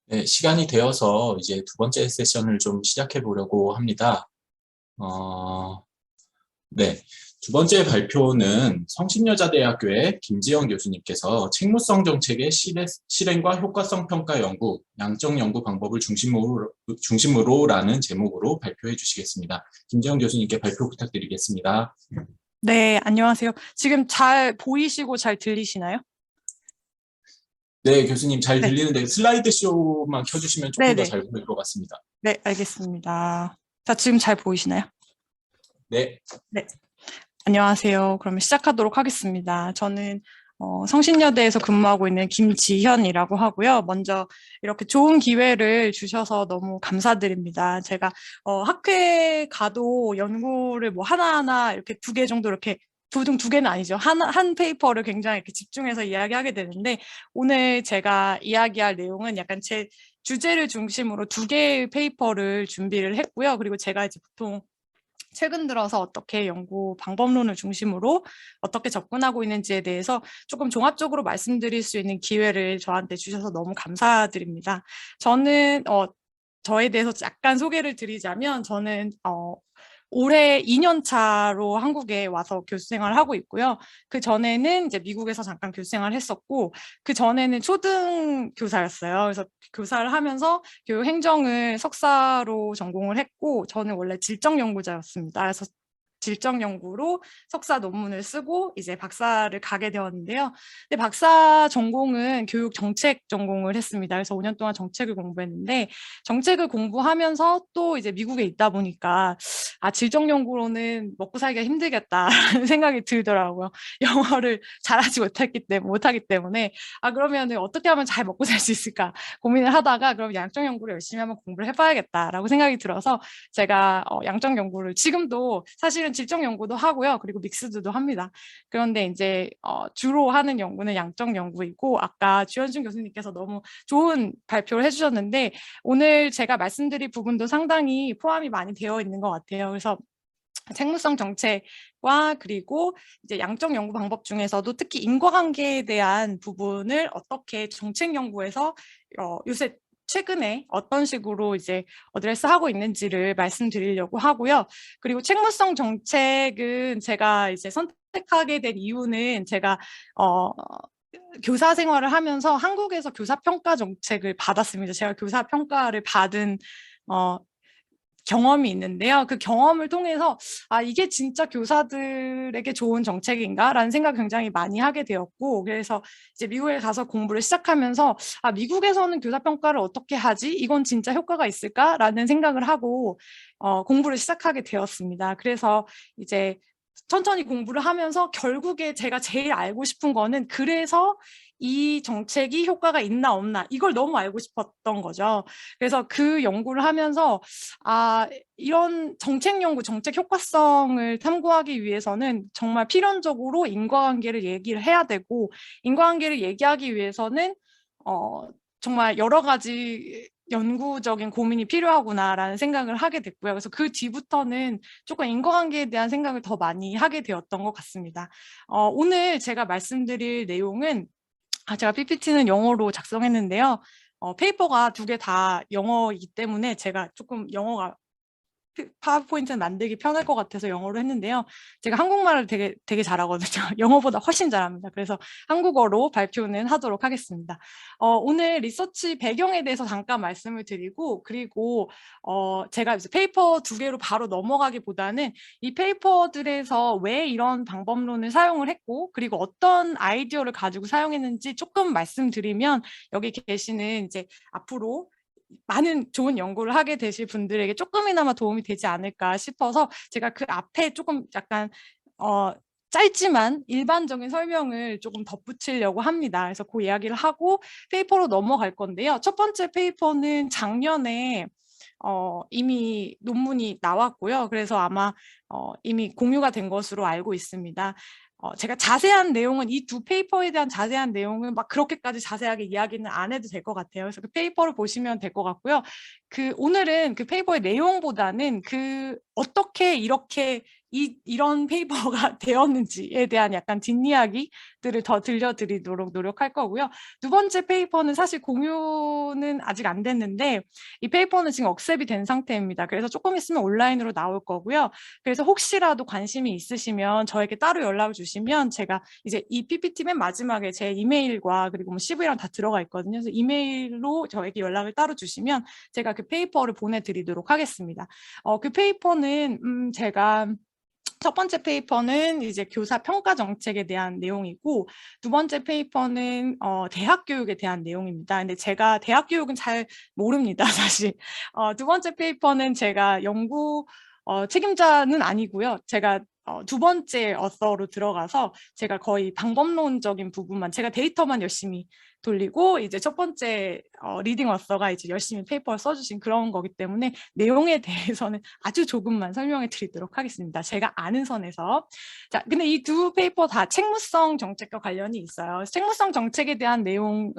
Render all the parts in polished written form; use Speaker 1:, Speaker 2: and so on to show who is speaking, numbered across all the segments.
Speaker 1: 네, 시간이 되어서 이제 두 번째 세션을 좀 시작해 보려고 합니다. 어, 네. 두 번째 발표는 성신여자대학교의 김지영 교수님께서 책무성 정책의 실행과 효과성 평가 연구, 양적 연구 방법을 중심으로라는 제목으로 발표해 주시겠습니다. 김지영 교수님께 발표 부탁드리겠습니다.
Speaker 2: 네, 안녕하세요. 지금 잘 보이시고 잘 들리시나요?
Speaker 1: 네, 교수님 잘
Speaker 2: 네,
Speaker 1: 들리는데 슬라이드 쇼만 켜주시면 조금 더
Speaker 2: 네네.
Speaker 1: 잘 보일 것 같습니다.
Speaker 2: 네, 알겠습니다. 자, 지금 잘 보이시나요?
Speaker 1: 네.
Speaker 2: 네, 안녕하세요. 그러면 시작하도록 하겠습니다. 저는 성신여대에서 근무하고 있는 김지현이라고 하고요. 먼저 이렇게 좋은 기회를 주셔서 너무 감사드립니다. 제가 학회 가도 연구를 뭐 하나하나 이렇게 두 개 정도 이렇게 두 개는 아니죠. 한 페이퍼를 굉장히 이렇게 집중해서 이야기하게 되는데 오늘 제가 이야기할 내용은 약간 제 주제를 중심으로 두 개의 페이퍼를 준비를 했고요. 그리고 제가 이제 보통 최근 들어서 어떻게 연구 방법론을 중심으로 어떻게 접근하고 있는지에 대해서 조금 종합적으로 말씀드릴 수 있는 기회를 저한테 주셔서 너무 감사드립니다. 저는 저에 대해서 약간 소개를 드리자면 저는 올해 2년 차로 한국에 와서 교수 생활을 하고 있고요. 그 전에는 이제 미국에서 잠깐 교수 생활을 했었고, 그 전에는 초등 교사였어요. 그래서 교사를 하면서 교육 행정을 석사로 전공을 했고, 저는 원래 질적 연구자였습니다. 그래서 질적 연구로 석사 논문을 쓰고 이제 박사를 가게 되었는데요. 근데 박사 전공은 교육 정책 전공을 했습니다. 그래서 5년 동안 정책을 공부했는데 정책을 공부하면서 또 이제 미국에 있다 보니까 질적 연구로는 먹고 살기가 힘들겠다라는 생각이 들더라고요. 영어를 잘하지 못하기 때문에 그러면 어떻게 하면 잘 먹고 살 수 있을까 고민을 하다가 그럼 양적 연구를 열심히 한번 공부를 해봐야겠다라고 생각이 들어서 제가 양적 연구를 지금도 사실은 질적 연구도 하고요. 그리고 믹스드도 합니다. 그런데 이제 주로 하는 연구는 양적 연구이고 아까 주현준 교수님께서 너무 좋은 발표를 해주셨는데 오늘 제가 말씀드릴 부분도 상당히 포함이 많이 되어 있는 것 같아요. 그래서 책무성 정책과 그리고 이제 양적 연구 방법 중에서도 특히 인과관계에 대한 부분을 어떻게 정책 연구에서 요새 최근에 어떤 식으로 이제 어드레스하고 있는지를 말씀드리려고 하고요. 그리고 책무성 정책은 제가 이제 선택하게 된 이유는 제가 교사 생활을 하면서 한국에서 교사 평가 정책을 받았습니다. 제가 교사 평가를 받은 어, 경험이 있는데요. 그 경험을 통해서 이게 진짜 교사들에게 좋은 정책인가라는 생각을 굉장히 많이 하게 되었고 그래서 이제 미국에 가서 공부를 시작하면서 미국에서는 교사 평가를 어떻게 하지? 이건 진짜 효과가 있을까라는 생각을 하고 공부를 시작하게 되었습니다. 그래서 이제 천천히 공부를 하면서 결국에 제가 제일 알고 싶은 거는 그래서 이 정책이 효과가 있나 없나 이걸 너무 알고 싶었던 거죠. 그래서 그 연구를 하면서 이런 정책 연구, 정책 효과성을 탐구하기 위해서는 정말 필연적으로 인과관계를 얘기를 해야 되고 인과관계를 얘기하기 위해서는 정말 여러 가지 연구적인 고민이 필요하구나라는 생각을 하게 됐고요. 그래서 그 뒤부터는 조금 인과관계에 대한 생각을 더 많이 하게 되었던 것 같습니다. 오늘 제가 말씀드릴 내용은 제가 PPT는 영어로 작성했는데요. 페이퍼가 두 개 다 영어이기 때문에 제가 조금 영어가 파워포인트는 만들기 편할 것 같아서 영어로 했는데요. 제가 한국말을 되게 잘하거든요. 영어보다 훨씬 잘합니다. 그래서 한국어로 발표는 하도록 하겠습니다. 오늘 리서치 배경에 대해서 잠깐 말씀을 드리고 그리고 제가 이제 페이퍼 두 개로 바로 넘어가기보다는 이 페이퍼들에서 왜 이런 방법론을 사용을 했고 그리고 어떤 아이디어를 가지고 사용했는지 조금 말씀드리면 여기 계시는 이제 앞으로 많은 좋은 연구를 하게 되실 분들에게 조금이나마 도움이 되지 않을까 싶어서 제가 그 앞에 조금 약간 짧지만 일반적인 설명을 조금 덧붙이려고 합니다. 그래서 그 이야기를 하고 페이퍼로 넘어갈 건데요. 첫 번째 페이퍼는 작년에 이미 논문이 나왔고요. 그래서 아마 이미 공유가 된 것으로 알고 있습니다. 제가 자세한 내용은 이 두 페이퍼에 대한 자세한 내용은 막 그렇게까지 자세하게 이야기는 안 해도 될 것 같아요. 그래서 그 페이퍼를 보시면 될 것 같고요. 오늘은 그 페이퍼의 내용보다는 어떻게 이렇게 이런 페이퍼가 되었는지에 대한 약간 뒷이야기들을 더 들려드리도록 노력할 거고요. 두 번째 페이퍼는 사실 공유는 아직 안 됐는데 이 페이퍼는 지금 억셉이 된 상태입니다. 그래서 조금 있으면 온라인으로 나올 거고요. 그래서 혹시라도 관심이 있으시면 저에게 따로 연락을 주시면 제가 이제 이 PPT 맨 마지막에 제 이메일과 그리고 뭐 CV랑 다 들어가 있거든요. 그래서 이메일로 저에게 연락을 따로 주시면 제가 그 페이퍼를 보내드리도록 하겠습니다. 그 페이퍼는 제가 첫 번째 페이퍼는 이제 교사 평가 정책에 대한 내용이고 두 번째 페이퍼는 대학 교육에 대한 내용입니다. 근데 제가 대학 교육은 잘 모릅니다, 사실. 두 번째 페이퍼는 제가 연구 책임자는 아니고요. 제가 두 번째 어서로 들어가서 제가 거의 방법론적인 부분만 제가 데이터만 열심히 돌리고 이제 첫 번째 리딩 어서가 이제 열심히 페이퍼를 써주신 그런 거기 때문에 내용에 대해서는 아주 조금만 설명해 드리도록 하겠습니다. 제가 아는 선에서. 자, 근데 이 두 페이퍼 다 책무성 정책과 관련이 있어요. 책무성 정책에 대한 내용은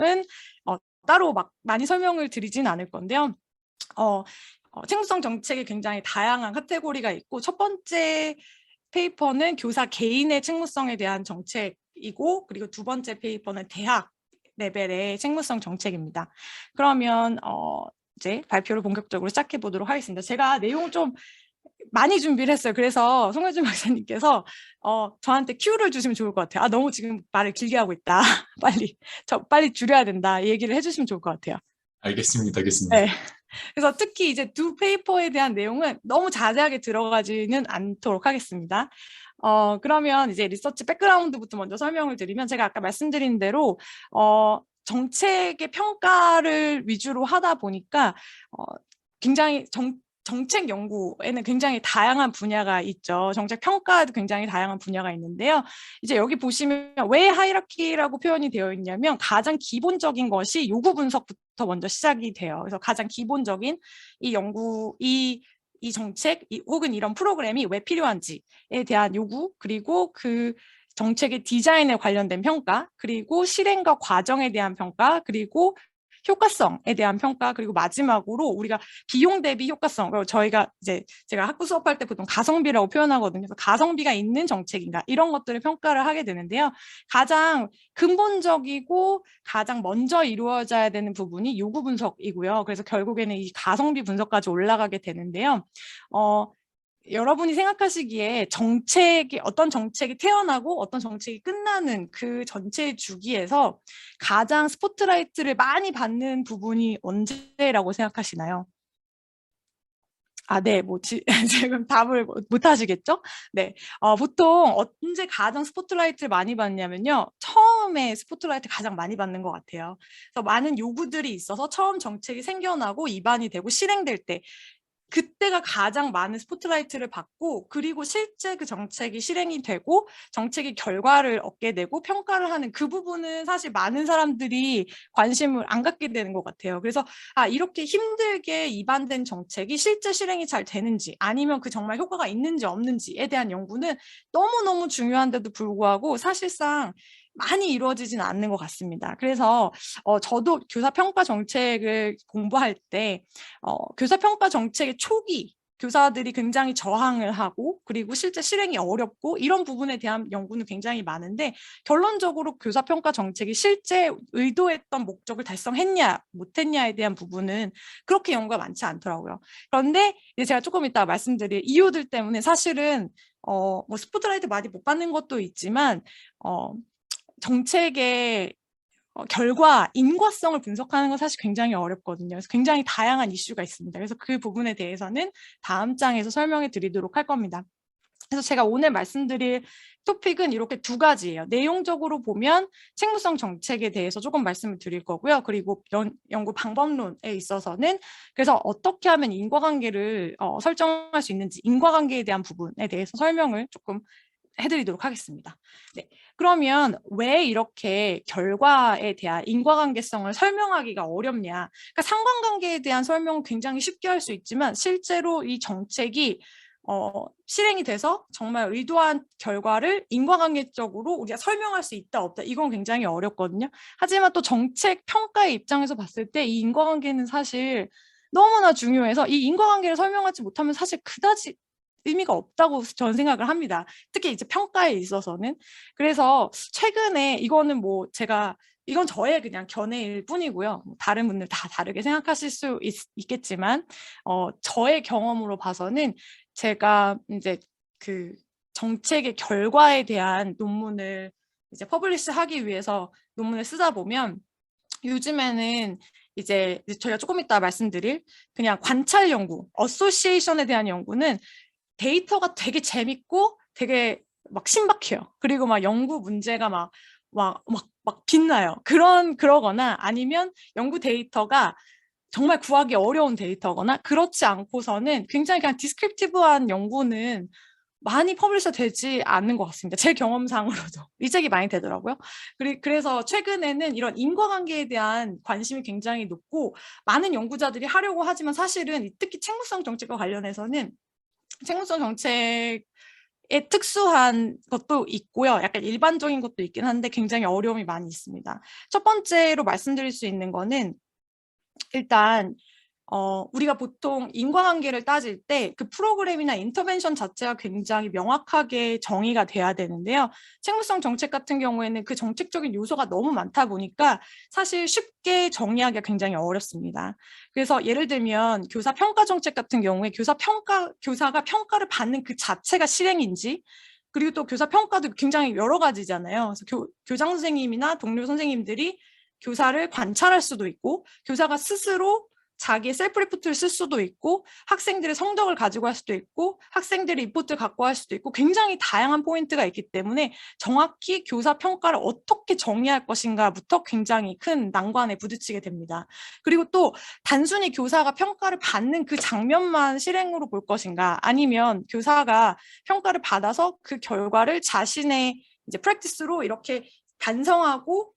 Speaker 2: 따로 막 많이 설명을 드리진 않을 건데요. 책무성 정책이 굉장히 다양한 카테고리가 있고 첫 번째 페이퍼는 교사 개인의 책무성에 대한 정책이고 그리고 두 번째 페이퍼는 대학 레벨의 책무성 정책입니다. 그러면 이제 발표를 본격적으로 시작해 보도록 하겠습니다. 제가 내용 좀 많이 준비를 했어요. 그래서 송혜준 박사님께서 저한테 큐를 주시면 좋을 것 같아요. 너무 지금 말을 길게 하고 있다. 빨리 줄여야 된다. 이 얘기를 해주시면 좋을 것 같아요.
Speaker 1: 알겠습니다. 알겠습니다.
Speaker 2: 네. 그래서 특히 이제 두 페이퍼에 대한 내용은 너무 자세하게 들어가지는 않도록 하겠습니다. 그러면 이제 리서치 백그라운드부터 먼저 설명을 드리면 제가 아까 말씀드린 대로 정책의 평가를 위주로 하다 보니까 굉장히 정책 연구에는 굉장히 다양한 분야가 있죠. 정책 평가에도 굉장히 다양한 분야가 있는데요. 이제 여기 보시면 왜 하이라키라고 표현이 되어 있냐면 가장 기본적인 것이 요구 분석부터 먼저 시작이 돼요. 그래서 가장 기본적인 이 연구, 이 정책 혹은 이런 프로그램이 왜 필요한지에 대한 요구 그리고 그 정책의 디자인에 관련된 평가 그리고 실행과 과정에 대한 평가 그리고 효과성에 대한 평가 그리고 마지막으로 우리가 비용 대비 효과성 저희가 이제 제가 학부 수업할 때 보통 가성비라고 표현하거든요. 그래서 가성비가 있는 정책인가 이런 것들을 평가를 하게 되는데요. 가장 근본적이고 가장 먼저 이루어져야 되는 부분이 요구 분석이고요. 그래서 결국에는 이 가성비 분석까지 올라가게 되는데요. 여러분이 생각하시기에 어떤 정책이 태어나고 어떤 정책이 끝나는 그 전체 주기에서 가장 스포트라이트를 많이 받는 부분이 언제라고 생각하시나요? 네, 지금 답을 못 하시겠죠? 네. 보통 언제 가장 스포트라이트를 많이 받냐면요. 처음에 스포트라이트 가장 많이 받는 것 같아요. 그래서 많은 요구들이 있어서 처음 정책이 생겨나고 입안이 되고 실행될 때 그때가 가장 많은 스포트라이트를 받고 그리고 실제 그 정책이 실행이 되고 정책의 결과를 얻게 되고 평가를 하는 그 부분은 사실 많은 사람들이 관심을 안 갖게 되는 것 같아요. 그래서 이렇게 힘들게 입안된 정책이 실제 실행이 잘 되는지 아니면 그 정말 효과가 있는지 없는지에 대한 연구는 너무너무 중요한데도 불구하고 사실상 많이 이루어지진 않는 것 같습니다. 그래서 저도 교사평가 정책을 공부할 때 교사평가 정책의 초기 교사들이 굉장히 저항을 하고 그리고 실제 실행이 어렵고 이런 부분에 대한 연구는 굉장히 많은데 결론적으로 교사평가 정책이 실제 의도했던 목적을 달성했냐 못했냐에 대한 부분은 그렇게 연구가 많지 않더라고요. 그런데 이제 제가 조금 이따 말씀드릴 이유들 때문에 사실은 뭐 스포트라이트 많이 못 받는 것도 있지만 정책의 결과, 인과성을 분석하는 건 사실 굉장히 어렵거든요. 그래서 굉장히 다양한 이슈가 있습니다. 그래서 그 부분에 대해서는 다음 장에서 설명해 드리도록 할 겁니다. 그래서 제가 오늘 말씀드릴 토픽은 이렇게 두 가지예요. 내용적으로 보면 책무성 정책에 대해서 조금 말씀을 드릴 거고요. 그리고 연구 방법론에 있어서는 그래서 어떻게 하면 인과관계를 설정할 수 있는지 인과관계에 대한 부분에 대해서 설명을 조금 해드리도록 하겠습니다. 네, 그러면 왜 이렇게 결과에 대한 인과관계성을 설명하기가 어렵냐? 그러니까 상관관계에 대한 설명은 굉장히 쉽게 할 수 있지만 실제로 이 정책이 실행이 돼서 정말 의도한 결과를 인과관계적으로 우리가 설명할 수 있다 없다 이건 굉장히 어렵거든요. 하지만 또 정책 평가의 입장에서 봤을 때 이 인과관계는 사실 너무나 중요해서 이 인과관계를 설명하지 못하면 사실 그다지 의미가 없다고 저는 생각을 합니다. 특히 이제 평가에 있어서는. 그래서 최근에 이거는 뭐 이건 저의 그냥 견해일 뿐이고요. 다른 분들 다 다르게 생각하실 수 있겠지만, 저의 경험으로 봐서는 제가 이제 그 정책의 결과에 대한 논문을 이제 퍼블리시하기 위해서 논문을 쓰다 보면 요즘에는 이제 저희가 조금 이따 말씀드릴 그냥 관찰 연구, 어소시에이션에 대한 연구는 데이터가 되게 재밌고 되게 막 신박해요. 그리고 막 연구 문제가 막 빛나요. 그러거나 아니면 연구 데이터가 정말 구하기 어려운 데이터거나 그렇지 않고서는 굉장히 그냥 디스크립티브한 연구는 많이 퍼블리셔 되지 않는 것 같습니다. 제 경험상으로도 리젝이 많이 되더라고요. 그래서 최근에는 이런 인과관계에 대한 관심이 굉장히 높고 많은 연구자들이 하려고 하지만 사실은 특히 책무성 정책과 관련해서는 책무성 정책의 특수한 것도 있고요. 약간 일반적인 것도 있긴 한데 굉장히 어려움이 많이 있습니다. 첫 번째로 말씀드릴 수 있는 거는 일단 우리가 보통 인과관계를 따질 때 그 프로그램이나 인터벤션 자체가 굉장히 명확하게 정의가 돼야 되는데요. 책무성 정책 같은 경우에는 그 정책적인 요소가 너무 많다 보니까 사실 쉽게 정의하기가 굉장히 어렵습니다. 그래서 예를 들면 교사 평가 정책 같은 경우에 교사가 평가를 받는 그 자체가 실행인지, 그리고 또 교사 평가도 굉장히 여러 가지잖아요. 그래서 교장 선생님이나 동료 선생님들이 교사를 관찰할 수도 있고, 교사가 스스로 자기의 셀프 리포트를 쓸 수도 있고, 학생들의 성적을 가지고 할 수도 있고, 학생들의 리포트를 갖고 할 수도 있고, 굉장히 다양한 포인트가 있기 때문에 정확히 교사 평가를 어떻게 정의할 것인가부터 굉장히 큰 난관에 부딪히게 됩니다. 그리고 또 단순히 교사가 평가를 받는 그 장면만 실행으로 볼 것인가, 아니면 교사가 평가를 받아서 그 결과를 자신의 이제 프랙티스로 이렇게 반성하고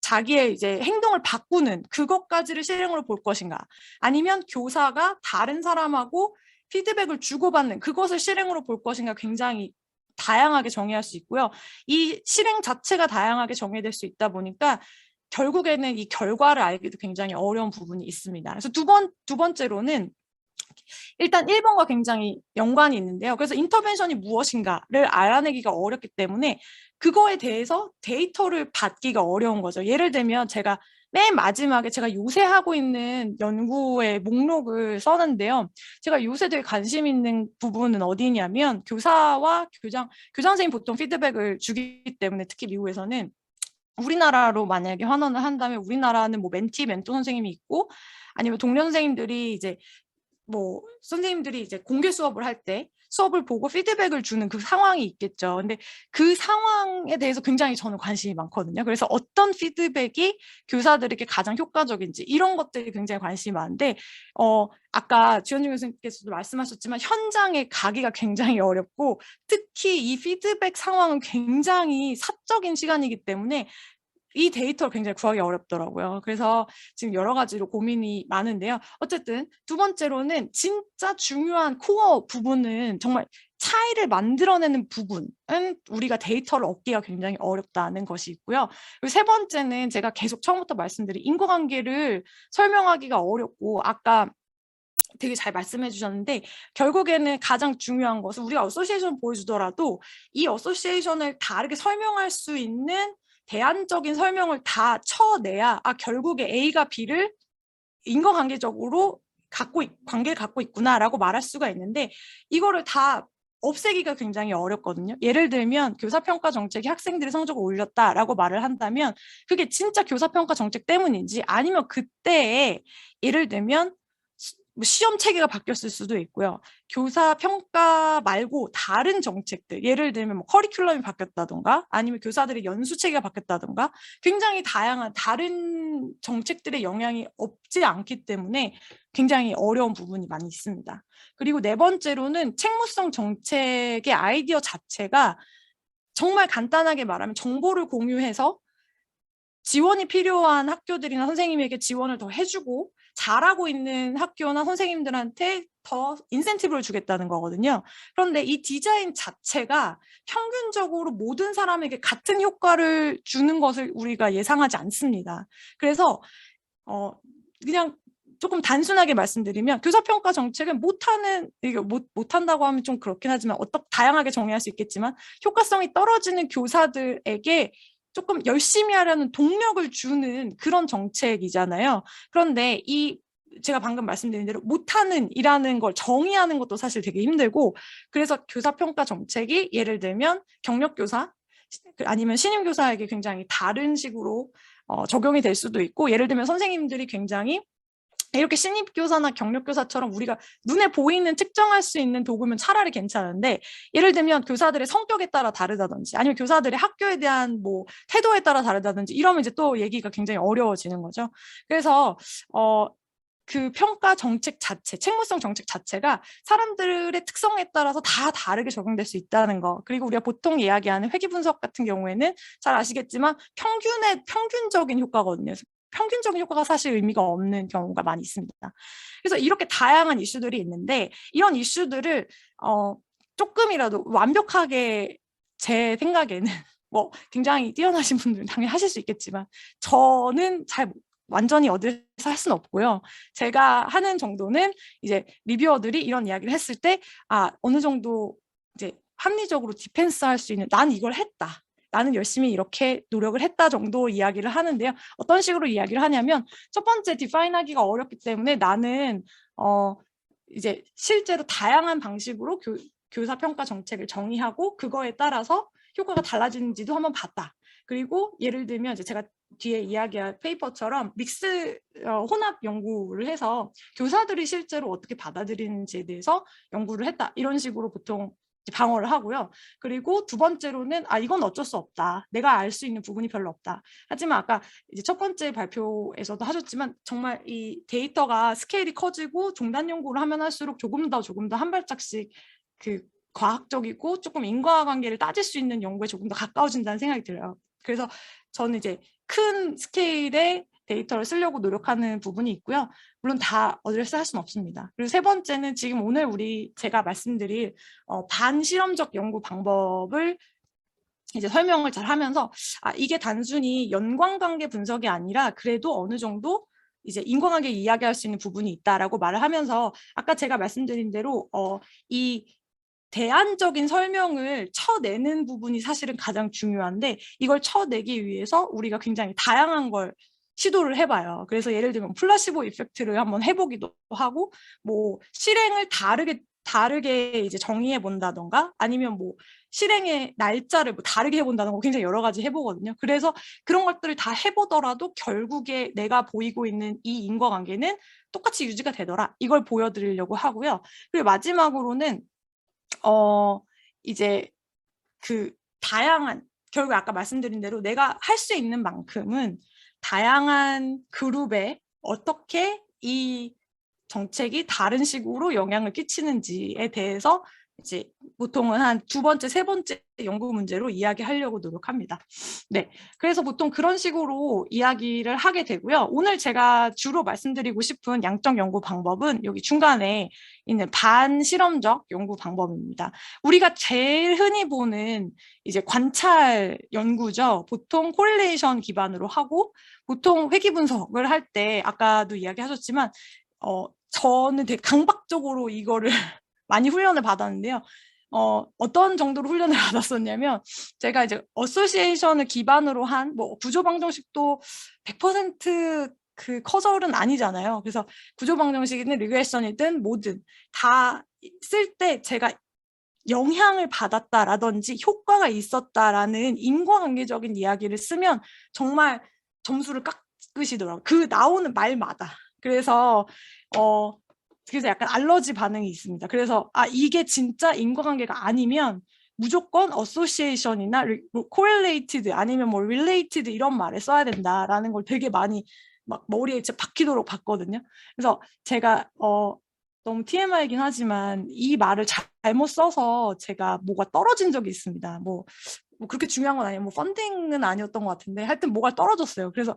Speaker 2: 자기의 이제 행동을 바꾸는 그것까지를 실행으로 볼 것인가, 아니면 교사가 다른 사람하고 피드백을 주고받는 그것을 실행으로 볼 것인가, 굉장히 다양하게 정의할 수 있고요. 이 실행 자체가 다양하게 정의될 수 있다 보니까 결국에는 이 결과를 알기도 굉장히 어려운 부분이 있습니다. 그래서 두 번째로는 일단 1번과 굉장히 연관이 있는데요. 그래서 인터벤션이 무엇인가를 알아내기가 어렵기 때문에 그거에 대해서 데이터를 받기가 어려운 거죠. 예를 들면 제가 맨 마지막에 제가 요새 하고 있는 연구의 목록을 써는데요. 제가 요새 되게 관심 있는 부분은 어디냐면 교사와 교장 선생님 보통 피드백을 주기 때문에, 특히 미국에서는 우리나라로 만약에 환원을 한다면 우리나라는 뭐 멘티, 멘토 선생님이 있고, 아니면 동료 선생님들이 이제 뭐 선생님들이 이제 공개 수업을 할 때 수업을 보고 피드백을 주는 그 상황이 있겠죠. 근데 그 상황에 대해서 굉장히 저는 관심이 많거든요. 그래서 어떤 피드백이 교사들에게 가장 효과적인지 이런 것들이 굉장히 관심이 많은데, 아까 지원중 교수님께서도 말씀하셨지만 현장에 가기가 굉장히 어렵고, 특히 이 피드백 상황은 굉장히 사적인 시간이기 때문에 이 데이터를 굉장히 구하기 어렵더라고요. 그래서 지금 여러 가지로 고민이 많은데요. 어쨌든 두 번째로는 진짜 중요한 코어 부분은, 정말 차이를 만들어내는 부분은 우리가 데이터를 얻기가 굉장히 어렵다는 것이 있고요. 그리고 세 번째는 제가 계속 처음부터 말씀드린 인과관계를 설명하기가 어렵고, 아까 되게 잘 말씀해 주셨는데 결국에는 가장 중요한 것은 우리가 어소시에이션 보여주더라도 이 어소시에이션을 다르게 설명할 수 있는 대안적인 설명을 다 쳐내야 결국에 A가 B를 인과관계적으로 관계를 갖고 있구나라고 말할 수가 있는데, 이거를 다 없애기가 굉장히 어렵거든요. 예를 들면 교사평가 정책이 학생들의 성적을 올렸다라고 말을 한다면 그게 진짜 교사평가 정책 때문인지, 아니면 그때에 예를 들면 시험 체계가 바뀌었을 수도 있고요. 교사 평가 말고 다른 정책들, 예를 들면 뭐 커리큘럼이 바뀌었다던가 아니면 교사들의 연수 체계가 바뀌었다던가 굉장히 다양한 다른 정책들의 영향이 없지 않기 때문에 굉장히 어려운 부분이 많이 있습니다. 그리고 네 번째로는 책무성 정책의 아이디어 자체가 정말 간단하게 말하면 정보를 공유해서 지원이 필요한 학교들이나 선생님에게 지원을 더 해주고, 잘하고 있는 학교나 선생님들한테 더 인센티브를 주겠다는 거거든요. 그런데 이 디자인 자체가 평균적으로 모든 사람에게 같은 효과를 주는 것을 우리가 예상하지 않습니다. 그래서 그냥 조금 단순하게 말씀드리면 교사평가 정책은 못한다고 하면 좀 그렇긴 하지만 다양하게 정리할 수 있겠지만 효과성이 떨어지는 교사들에게 조금 열심히 하려는 동력을 주는 그런 정책이잖아요. 그런데 제가 방금 말씀드린 대로 못하는 이라는 걸 정의하는 것도 사실 되게 힘들고, 그래서 교사평가 정책이 예를 들면 경력교사 아니면 신임교사에게 굉장히 다른 식으로 적용이 될 수도 있고, 예를 들면 선생님들이 굉장히 이렇게 신입교사나 경력교사처럼 우리가 눈에 보이는 측정할 수 있는 도구면 차라리 괜찮은데, 예를 들면 교사들의 성격에 따라 다르다든지 아니면 교사들의 학교에 대한 뭐 태도에 따라 다르다든지 이러면 이제 또 얘기가 굉장히 어려워지는 거죠. 그래서 그 평가 정책 자체, 책무성 정책 자체가 사람들의 특성에 따라서 다 다르게 적용될 수 있다는 거. 그리고 우리가 보통 이야기하는 회귀 분석 같은 경우에는 잘 아시겠지만 평균적인 효과거든요. 평균적인 효과가 사실 의미가 없는 경우가 많이 있습니다. 그래서 이렇게 다양한 이슈들이 있는데, 이런 이슈들을 조금이라도 완벽하게, 제 생각에는 뭐 굉장히 뛰어나신 분들은 당연히 하실 수 있겠지만 저는 완전히 어디서 할 수는 없고요. 제가 하는 정도는 이제 리뷰어들이 이런 이야기를 했을 때 어느 정도 이제 합리적으로 디펜스 할 수 있는, 난 이걸 했다, 나는 열심히 이렇게 노력을 했다 정도 이야기를 하는데요. 어떤 식으로 이야기를 하냐면, 첫 번째 디파인하기가 어렵기 때문에 나는 이제 실제로 다양한 방식으로 교사평가 정책을 정의하고 그거에 따라서 효과가 달라지는지도 한번 봤다. 그리고 예를 들면 이제 제가 뒤에 이야기할 페이퍼처럼 혼합 연구를 해서 교사들이 실제로 어떻게 받아들이는지에 대해서 연구를 했다, 이런 식으로 보통 방어를 하고요. 그리고 두 번째로는 이건 어쩔 수 없다, 내가 알 수 있는 부분이 별로 없다. 하지만 아까 이제 첫 번째 발표에서도 하셨지만 정말 이 데이터가 스케일이 커지고 종단 연구를 하면 할수록 조금 더 한 발짝씩 그 과학적이고 조금 인과관계를 따질 수 있는 연구에 조금 더 가까워진다는 생각이 들어요. 그래서 저는 이제 큰 스케일의 데이터를 쓰려고 노력하는 부분이 있고요. 물론 다 어드레스 할 수는 없습니다. 그리고 세 번째는 지금 오늘 제가 말씀드릴 반실험적 연구 방법을 이제 설명을 잘 하면서 이게 단순히 연관관계 분석이 아니라 그래도 어느 정도 이제 인과관계 이야기할 수 있는 부분이 있다라고 말을 하면서, 아까 제가 말씀드린 대로 이 대안적인 설명을 쳐내는 부분이 사실은 가장 중요한데, 이걸 쳐내기 위해서 우리가 굉장히 다양한 걸 시도를 해봐요. 그래서 예를 들면 플라시보 이펙트를 한번 해보기도 하고, 뭐 실행을 다르게 이제 정의해 본다던가, 아니면 뭐 실행의 날짜를 뭐 다르게 해본다던가, 굉장히 여러 가지 해보거든요. 그래서 그런 것들을 다 해보더라도 결국에 내가 보이고 있는 이 인과관계는 똑같이 유지가 되더라, 이걸 보여드리려고 하고요. 그리고 마지막으로는 이제 그 다양한, 결국 아까 말씀드린 대로 내가 할 수 있는 만큼은 다양한 그룹에 어떻게 이 정책이 다른 식으로 영향을 끼치는지에 대해서 이제 보통은 한 두 번째, 세 번째 연구 문제로 이야기하려고 노력합니다. 네, 그래서 보통 그런 식으로 이야기를 하게 되고요. 오늘 제가 주로 말씀드리고 싶은 양적 연구 방법은 여기 중간에 있는 반실험적 연구 방법입니다. 우리가 제일 흔히 보는 이제 관찰 연구죠. 보통 코릴레이션 기반으로 하고, 보통 회귀 분석을 할 때 아까도 이야기하셨지만 저는 되게 강박적으로 이거를 많이 훈련을 받았는데요. 어떤 정도로 훈련을 받았었냐면, 제가 이제 어소시에이션을 기반으로 한 뭐 구조 방정식도 100% 그 커절은 아니잖아요. 그래서 구조 방정식이든 리그레션이든 뭐든 다 쓸 때 제가 영향을 받았다라든지 효과가 있었다라는 인과관계적인 이야기를 쓰면 정말 점수를 깎으시더라고요. 그 나오는 말마다. 그래서 약간 알러지 반응이 있습니다. 그래서 이게 진짜 인과관계가 아니면 무조건 association이나 correlated 아니면 뭐 related 이런 말을 써야 된다라는 걸 되게 많이 막 머리에 박히도록 봤거든요. 그래서 제가 너무 TMI이긴 하지만 이 말을 잘못 써서 제가 뭐가 떨어진 적이 있습니다. 뭐 그렇게 중요한 건 아니에요. 뭐 펀딩은 아니었던 것 같은데 하여튼 뭐가 떨어졌어요. 그래서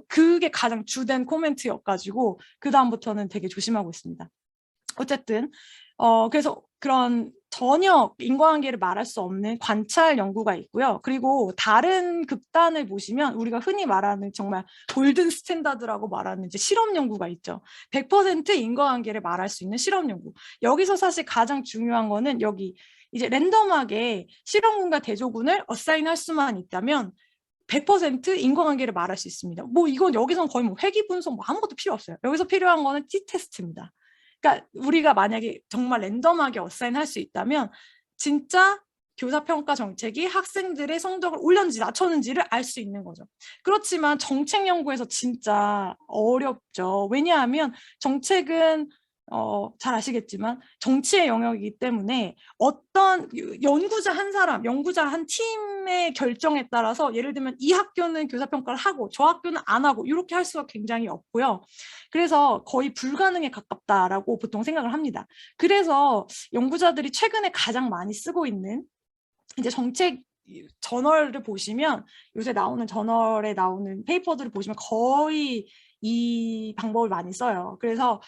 Speaker 2: 그게 가장 주된 코멘트여가지고 그 다음부터는 되게 조심하고 있습니다. 어쨌든 그래서 그런 전혀 인과관계를 말할 수 없는 관찰 연구가 있고요. 그리고 다른 극단을 보시면 우리가 흔히 말하는 정말 골든 스탠다드라고 말하는 이제 실험 연구가 있죠. 100% 인과관계를 말할 수 있는 실험 연구. 여기서 사실 가장 중요한 거는 여기 이제 랜덤하게 실험군과 대조군을 어사인할 수만 있다면 100% 인과관계를 말할 수 있습니다. 뭐 이건 여기서는 거의 뭐 회귀 분석 뭐 아무것도 필요 없어요. 여기서 필요한 거는 t-테스트입니다. 그러니까 우리가 만약에 정말 랜덤하게 어사인할 수 있다면 진짜 교사평가 정책이 학생들의 성적을 올렸는지 낮췄는지를 알 수 있는 거죠. 그렇지만 정책 연구에서 진짜 어렵죠. 왜냐하면 정책은 잘 아시겠지만 정치의 영역이기 때문에 어떤 연구자 한 사람, 연구자 한 팀의 결정에 따라서 예를 들면 이 학교는 교사평가를 하고 저 학교는 안 하고 이렇게 할 수가 굉장히 없고요. 그래서 거의 불가능에 가깝다라고 보통 생각을 합니다. 그래서 연구자들이 최근에 가장 많이 쓰고 있는 이제 정책 저널을 보시면 요새 나오는 저널에 나오는 페이퍼들을 보시면 거의 이 방법을 많이 써요. 그래서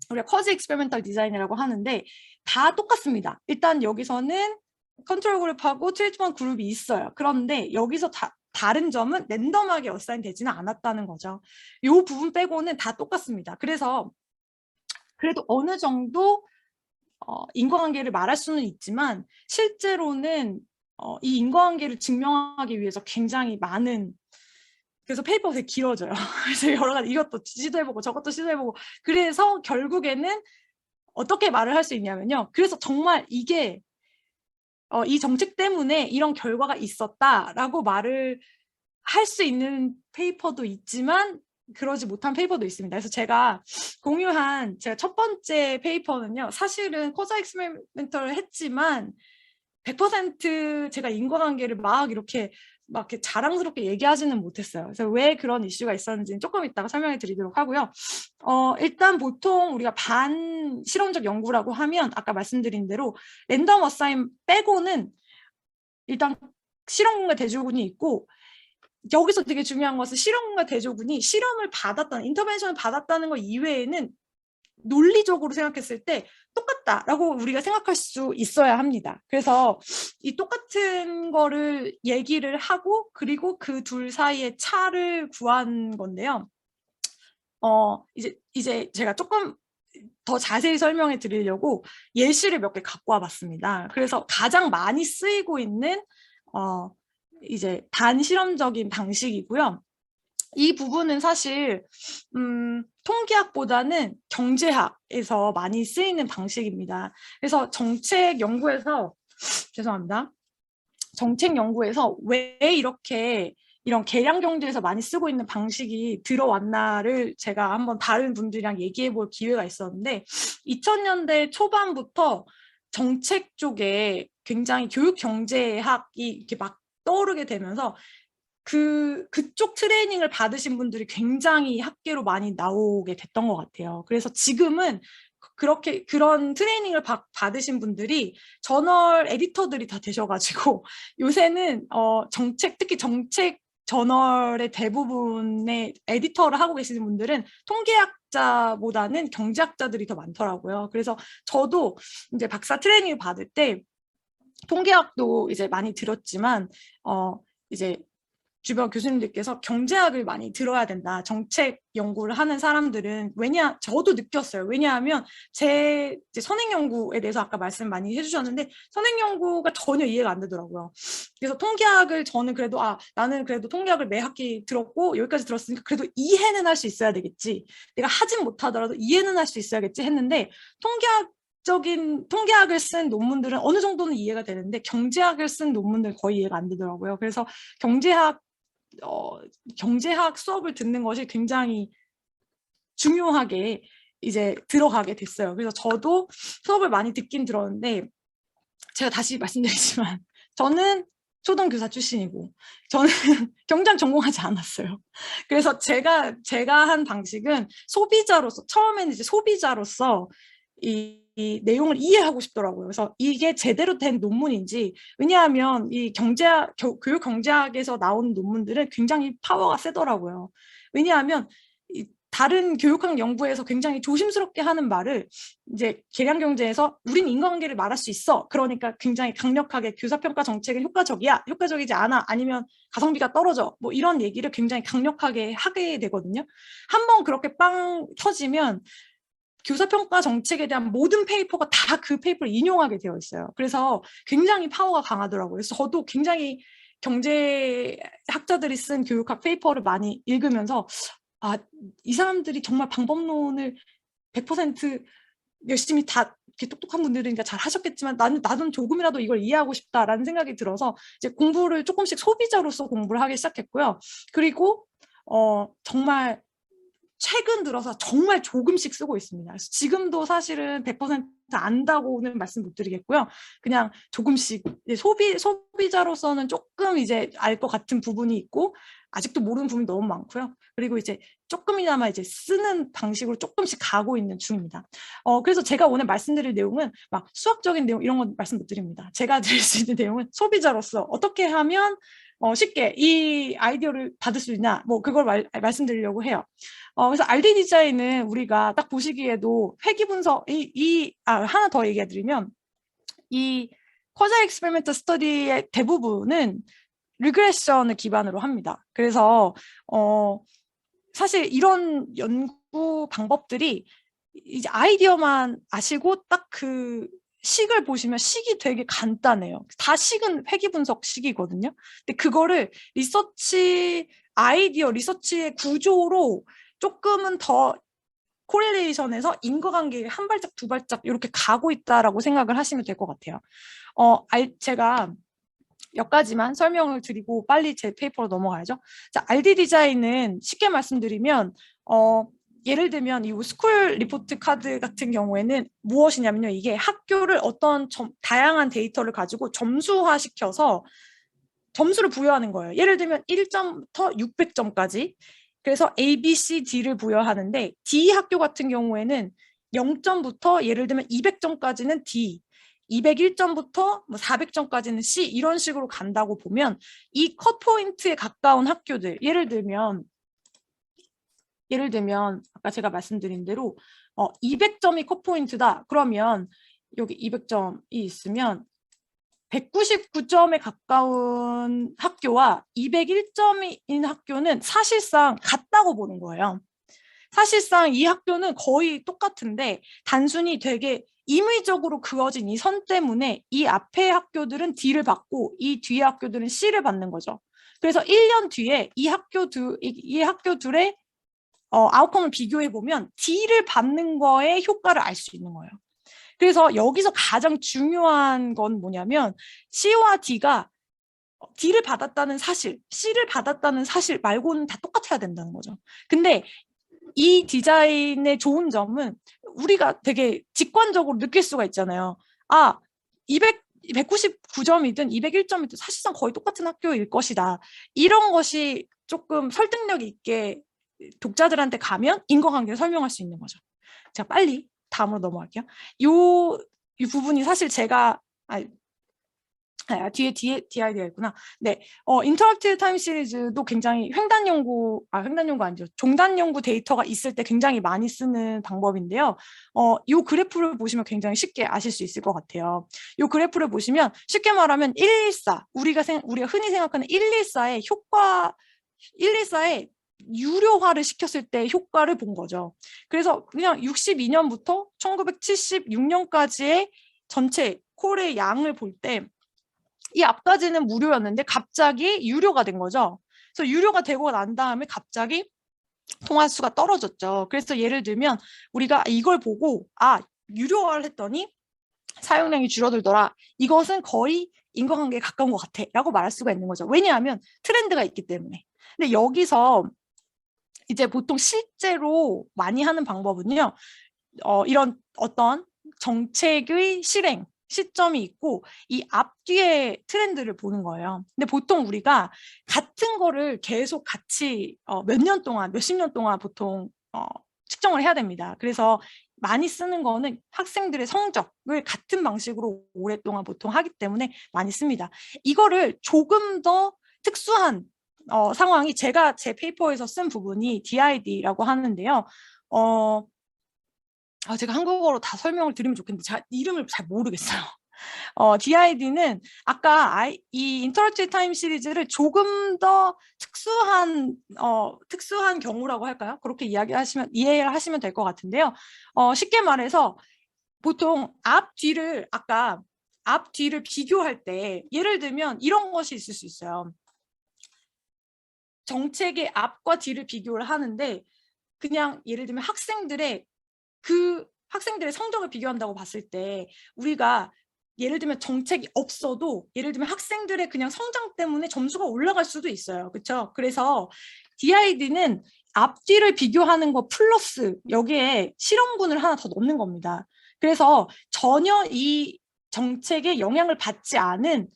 Speaker 2: 우리가 커즈 익스페리멘탈 디자인이라고 하는데 다 똑같습니다. 일단 여기서는 컨트롤 그룹하고 트리트먼트 그룹이 있어요. 그런데 여기서 다른 점은 랜덤하게 어사인 되지는 않았다는 거죠. 이 부분 빼고는 다 똑같습니다. 그래서 그래도 어느 정도 인과관계를 말할 수는 있지만 실제로는 이 인과관계를 증명하기 위해서 굉장히 많은 그래서 페이퍼가 되게 길어져요. 그래서 여러 가지 이것도 시도해보고 저것도 시도해보고 그래서 결국에는 어떻게 말을 할 수 있냐면요. 그래서 정말 이게 이 정책 때문에 이런 결과가 있었다라고 말을 할 수 있는 페이퍼도 있지만 그러지 못한 페이퍼도 있습니다. 그래서 제가 공유한 제가 첫 번째 페이퍼는요. 사실은 코자 익스페리멘터를 했지만 100% 제가 인과관계를 막 이렇게 자랑스럽게 얘기하지는 못했어요. 그래서 왜 그런 이슈가 있었는지는 조금 이따가 설명해 드리도록 하고요. 일단 보통 우리가 반실험적 연구라고 하면 아까 말씀드린 대로 랜덤 어사인 빼고는 일단 실험군과 대조군이 있고 여기서 되게 중요한 것은 실험군과 대조군이 실험을 받았다는 인터벤션을 받았다는 것 이외에는 논리적으로 생각했을 때 똑같다라고 우리가 생각할 수 있어야 합니다. 그래서 이 똑같은 거를 얘기를 하고 그리고 그 둘 사이의 차를 구한 건데요. 이제 제가 조금 더 자세히 설명해 드리려고 예시를 몇 개 갖고 와봤습니다. 그래서 가장 많이 쓰이고 있는 이제 반실험적인 방식이고요. 이 부분은 사실 통계학보다는 경제학에서 많이 쓰이는 방식입니다. 그래서 정책 연구에서 죄송합니다. 정책 연구에서 왜 이렇게 이런 계량 경제에서 많이 쓰고 있는 방식이 들어왔나를 제가 한번 다른 분들이랑 얘기해 볼 기회가 있었는데 2000년대 초반부터 정책 쪽에 굉장히 교육 경제학이 이렇게 막 떠오르게 되면서 그쪽 트레이닝을 받으신 분들이 굉장히 학계로 많이 나오게 됐던 것 같아요. 그래서 지금은 그런 트레이닝을 받으신 분들이 저널 에디터들이 다 되셔가지고 요새는 특히 정책 저널의 대부분의 에디터를 하고 계시는 분들은 통계학자보다는 경제학자들이 더 많더라고요. 그래서 저도 이제 박사 트레이닝을 받을 때 통계학도 이제 많이 들었지만 이제 주변 교수님들께서 경제학을 많이 들어야 된다. 정책 연구를 하는 사람들은 저도 느꼈어요. 왜냐하면 제 선행 연구에 대해서 아까 말씀 많이 해주셨는데 선행 연구가 전혀 이해가 안 되더라고요. 그래서 통계학을 저는 그래도 나는 그래도 통계학을 매 학기 들었고 여기까지 들었으니까 그래도 이해는 할 수 있어야 되겠지. 내가 하진 못하더라도 이해는 할 수 있어야겠지 했는데 통계학을 쓴 논문들은 어느 정도는 이해가 되는데 경제학을 쓴 논문들 거의 이해가 안 되더라고요. 그래서 경제학 수업을 듣는 것이 굉장히 중요하게 이제 들어가게 됐어요. 그래서 저도 수업을 많이 듣긴 들었는데 제가 다시 말씀드리지만 저는 초등교사 출신이고 저는 경제학 전공하지 않았어요. 그래서 제가 한 방식은 처음에는 이제 소비자로서 이 내용을 이해하고 싶더라고요. 그래서 이게 제대로 된 논문인지 왜냐하면 이 교육 경제학에서 나오는 논문들은 굉장히 파워가 세더라고요. 왜냐하면 다른 교육학 연구에서 굉장히 조심스럽게 하는 말을 이제 계량경제에서 우린 인과관계를 말할 수 있어. 그러니까 굉장히 강력하게 교사평가 정책은 효과적이야. 효과적이지 않아. 아니면 가성비가 떨어져. 뭐 이런 얘기를 굉장히 강력하게 하게 되거든요. 한번 그렇게 빵 터지면 교사평가 정책에 대한 모든 페이퍼가 다 그 페이퍼를 인용하게 되어 있어요. 그래서 굉장히 파워가 강하더라고요. 그래서 저도 굉장히 경제학자들이 쓴 교육학 페이퍼를 많이 읽으면서 이 사람들이 정말 방법론을 100% 열심히 다 이렇게 똑똑한 분들이니까 잘 하셨겠지만 나는 조금이라도 이걸 이해하고 싶다라는 생각이 들어서 이제 공부를 조금씩 소비자로서 공부를 하기 시작했고요. 그리고 정말 최근 들어서 정말 조금씩 쓰고 있습니다. 그래서 지금도 사실은 100% 안다고는 말씀 못 드리겠고요. 그냥 조금씩 소비자로서는 조금 이제 알 것 같은 부분이 있고 아직도 모르는 부분이 너무 많고요. 그리고 이제 조금이나마 이제 쓰는 방식으로 조금씩 가고 있는 중입니다. 그래서 제가 오늘 말씀드릴 내용은 막 수학적인 내용 이런 건 말씀 못 드립니다. 제가 드릴 수 있는 내용은 소비자로서 어떻게 하면 쉽게 이 아이디어를 받을 수 있냐, 뭐 그걸 말씀드리려고 해요. 그래서 RD 디자인은 우리가 딱 보시기에도 회귀 분석, 하나 더 얘기해드리면, 이 커저 익스페리멘트 스터디의 대부분은 리그레션을 기반으로 합니다. 그래서, 사실 이런 연구 방법들이 이제 아이디어만 아시고 딱 그 식을 보시면 식이 되게 간단해요. 다 식은 회귀 분석 식이거든요. 근데 그거를 리서치의 구조로 조금은 더 코릴레이션에서 인과관계를 한 발짝 두 발짝 이렇게 가고 있다라고 생각을 하시면 될 것 같아요. 제가 몇 가지만 설명을 드리고 빨리 제 페이퍼로 넘어가야죠. 자, RD 디자인은 쉽게 말씀드리면 예를 들면 이 스쿨 리포트 카드 같은 경우에는 무엇이냐면요. 이게 학교를 어떤 다양한 데이터를 가지고 점수화시켜서 점수를 부여하는 거예요. 예를 들면 1점부터 600점까지. 그래서 A, B, C, D를 부여하는데 D 학교 같은 경우에는 0점부터 예를 들면 200점까지는 D, 201점부터 400점까지는 C 이런 식으로 간다고 보면 이 컷 포인트에 가까운 학교들 예를 들면 아까 제가 말씀드린 대로 200점이 컷 포인트다. 그러면 여기 200점이 있으면 199점에 가까운 학교와 201점인 학교는 사실상 같다고 보는 거예요. 사실상 이 학교는 거의 똑같은데 단순히 되게 임의적으로 그어진 이 선 때문에 이 앞에 학교들은 D를 받고 이 뒤에 학교들은 C를 받는 거죠. 그래서 1년 뒤에 이 학교 둘의 아웃컴을 비교해 보면 D를 받는 거에 효과를 알 수 있는 거예요. 그래서 여기서 가장 중요한 건 뭐냐면 C와 D가 D를 받았다는 사실, C를 받았다는 사실 말고는 다 똑같아야 된다는 거죠. 근데 이 디자인의 좋은 점은 우리가 되게 직관적으로 느낄 수가 있잖아요. 199점이든 201점이든 사실상 거의 똑같은 학교일 것이다. 이런 것이 조금 설득력 있게 독자들한테 가면 인과관계를 설명할 수 있는 거죠. 자, 빨리 다음으로 넘어갈게요. 이 부분이 사실 제가 뒤에 DID가 있구나. 네, 인터랙티브 타임 시리즈도 굉장히 횡단 연구 아니죠. 종단 연구 데이터가 있을 때 굉장히 많이 쓰는 방법인데요. 이 그래프를 보시면 굉장히 쉽게 아실 수 있을 것 같아요. 이 그래프를 보시면 쉽게 말하면 114, 우리가 흔히 생각하는 114의 114의 유료화를 시켰을 때 효과를 본 거죠. 그래서 그냥 62년부터 1976년까지의 전체 콜의 양을 볼 때 이 앞까지는 무료였는데 갑자기 유료가 된 거죠. 그래서 유료가 되고 난 다음에 갑자기 통화 수가 떨어졌죠. 그래서 예를 들면 우리가 이걸 보고 유료화를 했더니 사용량이 줄어들더라. 이것은 거의 인과관계에 가까운 것 같아 라고 말할 수가 있는 거죠. 왜냐하면 트렌드가 있기 때문에. 근데 여기서 이제 보통 실제로 많이 하는 방법은요. 이런 어떤 정책의 실행 시점이 있고 이 앞뒤의 트렌드를 보는 거예요. 근데 보통 우리가 같은 거를 계속 같이 몇 년 동안, 몇십 년 동안 보통 측정을 해야 됩니다. 그래서 많이 쓰는 거는 학생들의 성적을 같은 방식으로 오랫동안 보통 하기 때문에 많이 씁니다. 이거를 조금 더 특수한 상황이 제가 제 페이퍼에서 쓴 부분이 DID라고 하는데요. 제가 한국어로 다 설명을 드리면 좋겠는데 제가 이름을 잘 모르겠어요. DID는 아까 이 인터랙티브 타임 시리즈를 조금 더 특수한 경우라고 할까요? 그렇게 이해를 하시면 될 것 같은데요. 쉽게 말해서 보통 아까 앞 뒤를 비교할 때 예를 들면 이런 것이 있을 수 있어요. 정책의 앞과 뒤를 비교를 하는데 그냥 예를 들면 학생들의 성적을 비교한다고 봤을 때 우리가 예를 들면 정책이 없어도 예를 들면 학생들의 그냥 성장 때문에 점수가 올라갈 수도 있어요. 그렇죠? 그래서 DID는 앞뒤를 비교하는 거 플러스 여기에 실험군을 하나 더 넣는 겁니다. 그래서 전혀 이 정책에 영향을 받지 않은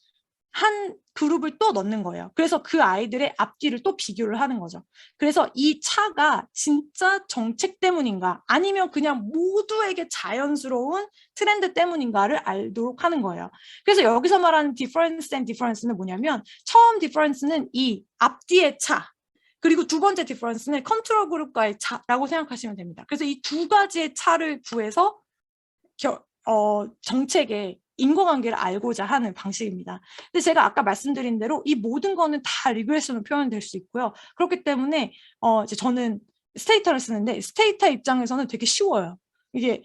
Speaker 2: 한 그룹을 또 넣는 거예요. 그래서 그 아이들의 앞뒤를 또 비교를 하는 거죠. 그래서 이 차가 진짜 정책 때문인가 아니면 그냥 모두에게 자연스러운 트렌드 때문인가를 알도록 하는 거예요. 그래서 여기서 말하는 difference and difference는 뭐냐면 처음 difference는 이 앞뒤의 차 그리고 두 번째 difference는 컨트롤 그룹과의 차라고 생각하시면 됩니다. 그래서 이 두 가지의 차를 구해서 정책의 인과관계를 알고자 하는 방식입니다. 근데 제가 아까 말씀드린 대로 이 모든 거는 다 리그레션으로 표현될 수 있고요. 그렇기 때문에 이제 저는 스테이터를 쓰는데 스테이터 입장에서는 되게 쉬워요. 이게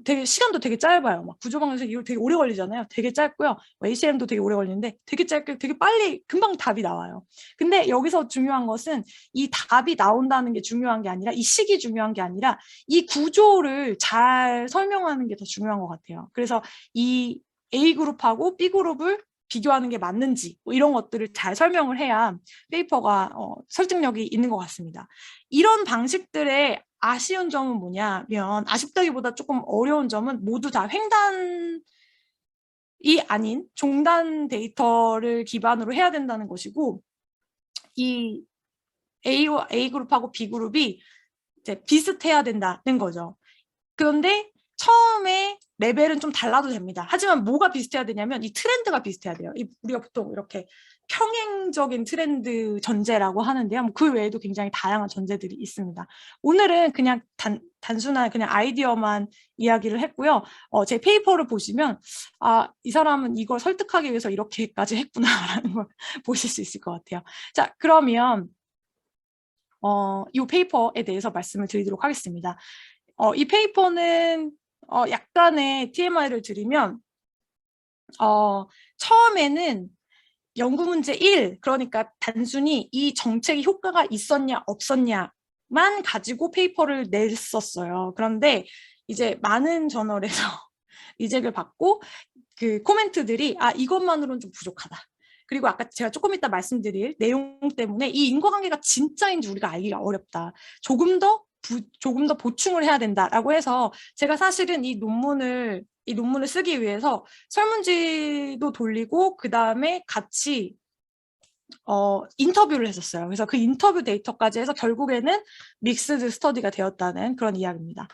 Speaker 2: 되게 시간도 되게 짧아요. 막 구조방정식 이거 되게 오래 걸리잖아요. 되게 짧고요. HLM도 되게 오래 걸리는데 되게 짧게 되게 빨리 금방 답이 나와요. 근데 여기서 중요한 것은 이 답이 나온다는 게 중요한 게 아니라 이 시기 중요한 게 아니라 이 구조를 잘 설명하는 게 더 중요한 것 같아요. 그래서 이 A그룹하고 B그룹을 비교하는 게 맞는지 뭐 이런 것들을 잘 설명을 해야 페이퍼가 설득력이 있는 것 같습니다. 이런 방식들의 아쉬운 점은 뭐냐면 아쉽다기보다 조금 어려운 점은 모두 다 횡단이 아닌 종단 데이터를 기반으로 해야 된다는 것이고 이 A그룹하고 B그룹이 이제 비슷해야 된다는 거죠. 그런데 처음에 레벨은 좀 달라도 됩니다. 하지만 뭐가 비슷해야 되냐면 이 트렌드가 비슷해야 돼요. 우리가 보통 이렇게 평행적인 트렌드 전제라고 하는데요. 그 외에도 굉장히 다양한 전제들이 있습니다. 오늘은 그냥 단순한 그냥 아이디어만 이야기를 했고요. 제 페이퍼를 보시면 이 사람은 이걸 설득하기 위해서 이렇게까지 했구나라는 걸 보실 수 있을 것 같아요. 자, 그러면 이 페이퍼에 대해서 말씀을 드리도록 하겠습니다. 이 페이퍼는 약간의 TMI를 드리면 처음에는 연구 문제 1, 그러니까 단순히 이 정책이 효과가 있었냐 없었냐만 가지고 페이퍼를 냈었어요. 그런데 이제 많은 저널에서 리젝을 받고 그 코멘트들이 이것만으로는 좀 부족하다. 그리고 아까 제가 조금 이따 말씀드릴 내용 때문에 이 인과관계가 진짜인지 우리가 알기가 어렵다. 조금 더 보충을 해야 된다라고 해서 제가 사실은 이 논문을 쓰기 위해서 설문지도 돌리고 그 다음에 같이 인터뷰를 했었어요. 그래서 그 인터뷰 데이터까지 해서 결국에는 믹스드 스터디가 되었다는 그런 이야기입니다.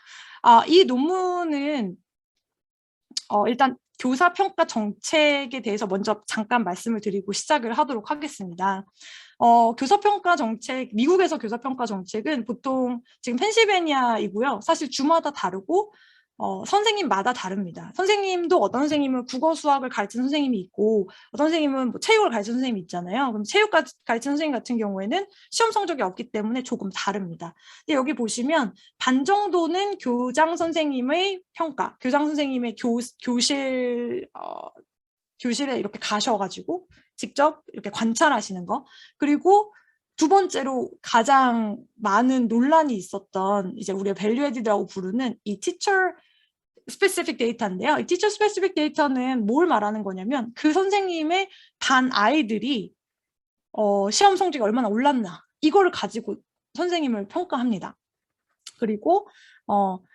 Speaker 2: 이 논문은 일단 교사평가 정책에 대해서 먼저 잠깐 말씀을 드리고 시작을 하도록 하겠습니다. 교사평가 정책, 미국에서 교사평가 정책은 보통 지금 펜실베니아이고요. 사실 주마다 다르고 선생님마다 다릅니다. 선생님도 어떤 선생님은 국어 수학을 가르치는 선생님이 있고 어떤 선생님은 뭐 체육을 가르치는 선생님이 있잖아요. 그럼 체육 가르치는 선생님 같은 경우에는 시험 성적이 없기 때문에 조금 다릅니다. 근데 여기 보시면 반 정도는 교장 선생님의 평가, 교장 선생님의 교실에 이렇게 가셔가지고 직접 이렇게 관찰하시는 거. 그리고 두 번째로 가장 많은 논란이 있었던 이제 우리가 밸류 에디드라고 부르는 이 teacher specific 데이터인데요. 이 teacher specific 데이터는 뭘 말하는 거냐면 그 선생님의 반 아이들이 시험 성적이 얼마나 올랐나 이거를 가지고 선생님을 평가합니다. 그리고